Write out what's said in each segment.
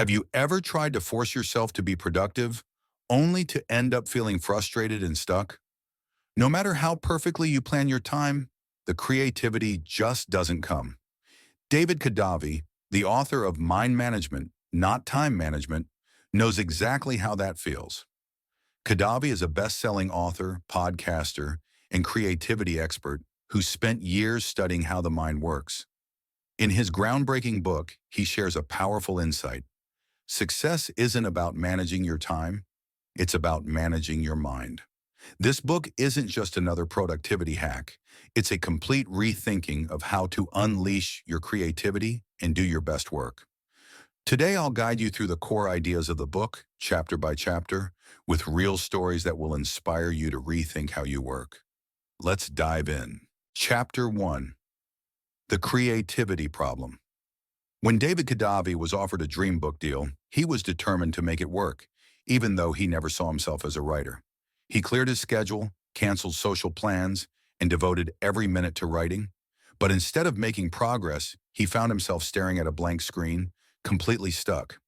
Have you ever tried to force yourself to be productive, only to end up feeling frustrated and stuck? No matter how perfectly you plan your time, the creativity just doesn't come. David Kadavy, the author of Mind Management, Not Time Management, knows exactly how that feels. Kadavy is a best-selling author, podcaster, and creativity expert who spent years studying how the mind works. In his groundbreaking book, he shares a powerful insight. Success isn't about managing your time, it's about managing your mind. This book isn't just another productivity hack. It's a complete rethinking of how to unleash your creativity and do your best work. Today, I'll guide you through the core ideas of the book, chapter by chapter, with real stories that will inspire you to rethink how you work. Let's dive in. Chapter 1. The Creativity Problem. When David Kadavy was offered a dream book deal, he was determined to make it work, even though he never saw himself as a writer. He cleared his schedule, canceled social plans, and devoted every minute to writing. But instead of making progress, he found himself staring at a blank screen, completely stuck.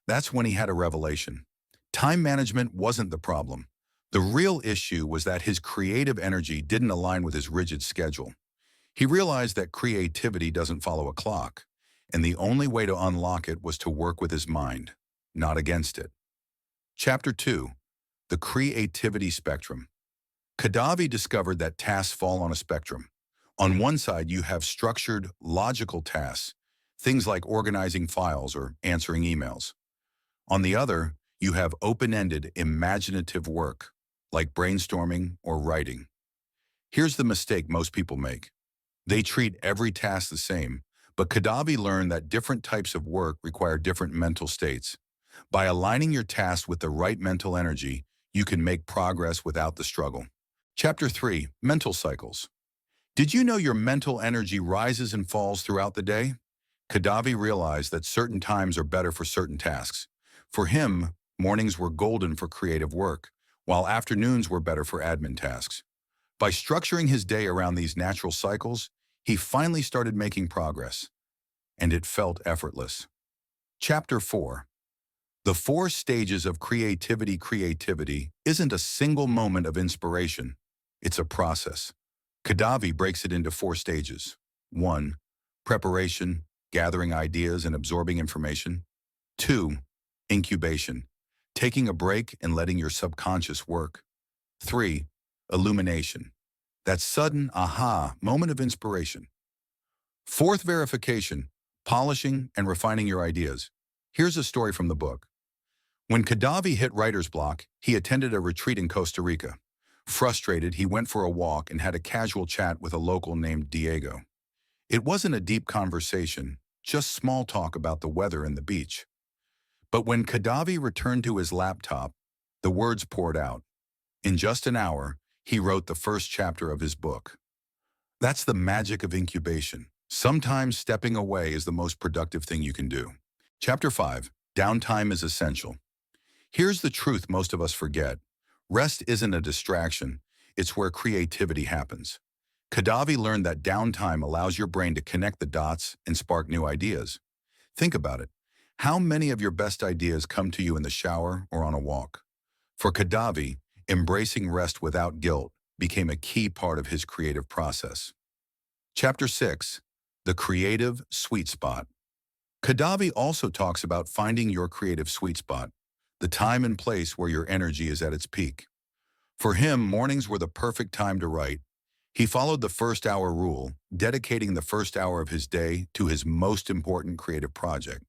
That's when he had a revelation. Time management wasn't the problem. The real issue was that his creative energy didn't align with his rigid schedule. He realized that creativity doesn't follow a clock, and the only way to unlock it was to work with his mind, not against it. Chapter 2. The Creativity Spectrum. Kadavy discovered that tasks fall on a spectrum. On one side, you have structured, logical tasks, things like organizing files or answering emails. On the other, you have open-ended, imaginative work, like brainstorming or writing. Here's the mistake most people make. They treat every task the same, but Kadavy learned that different types of work require different mental states. By aligning your tasks with the right mental energy, you can make progress without the struggle. Chapter 3. Mental Cycles. Did you know your mental energy rises and falls throughout the day? Kadavy realized that certain times are better for certain tasks. For him, mornings were golden for creative work, while afternoons were better for admin tasks. By structuring his day around these natural cycles, he finally started making progress, and it felt effortless. Chapter 4. The 4 stages of creativity. Creativity isn't a single moment of inspiration. It's a process. Kadavy breaks it into 4 stages. 1. Preparation, gathering ideas and absorbing information. 2. Incubation, taking a break and letting your subconscious work. 3. Illumination, that sudden aha moment of inspiration. 4th, verification, polishing and refining your ideas. Here's a story from the book. When Kadavy hit writer's block, he attended a retreat in Costa Rica. Frustrated, he went for a walk and had a casual chat with a local named Diego. It wasn't a deep conversation, just small talk about the weather and the beach. But when Kadavy returned to his laptop, the words poured out. In just an hour, he wrote the first chapter of his book. That's the magic of incubation. Sometimes stepping away is the most productive thing you can do. Chapter 5. Downtime is essential. Here's the truth most of us forget. Rest isn't a distraction, it's where creativity happens. Kadavy learned that downtime allows your brain to connect the dots and spark new ideas. Think about it. How many of your best ideas come to you in the shower or on a walk? For Kadavy, embracing rest without guilt became a key part of his creative process. Chapter 6. The Creative Sweet Spot. Kadavy also talks about finding your creative sweet spot, the time and place where your energy is at its peak. For him, mornings were the perfect time to write. He followed the first hour rule, dedicating the first hour of his day to his most important creative project.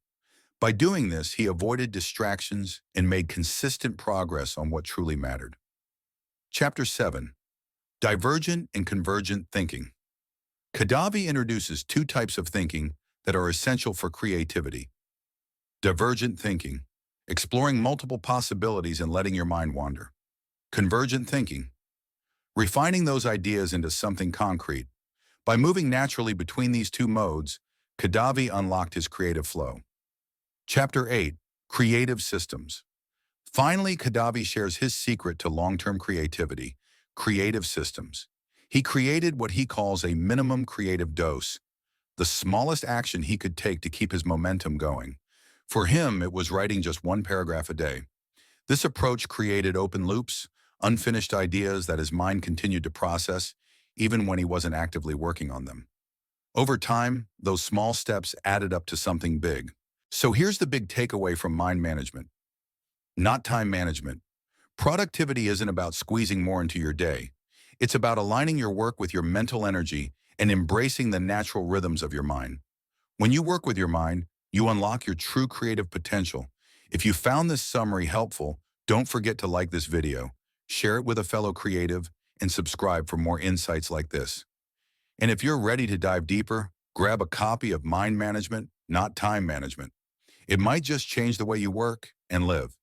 By doing this, he avoided distractions and made consistent progress on what truly mattered. Chapter 7. Divergent and Convergent Thinking. Kadavy introduces 2 types of thinking that are essential for creativity. Divergent thinking, exploring multiple possibilities and letting your mind wander. Convergent thinking, refining those ideas into something concrete. By moving naturally between these 2 modes, Kadavy unlocked his creative flow. Chapter 8. Creative Systems. Finally, Kadavy shares his secret to long-term creativity, creative systems. He created what he calls a minimum creative dose, the smallest action he could take to keep his momentum going. For him, it was writing just one paragraph a day. This approach created open loops, unfinished ideas that his mind continued to process, even when he wasn't actively working on them. Over time, those small steps added up to something big. So here's the big takeaway from mind management, not time management. Productivity isn't about squeezing more into your day. It's about aligning your work with your mental energy and embracing the natural rhythms of your mind. When you work with your mind, you unlock your true creative potential. If you found this summary helpful, don't forget to like this video, share it with a fellow creative, and subscribe for more insights like this. And if you're ready to dive deeper, grab a copy of Mind Management, Not Time Management. It might just change the way you work and live.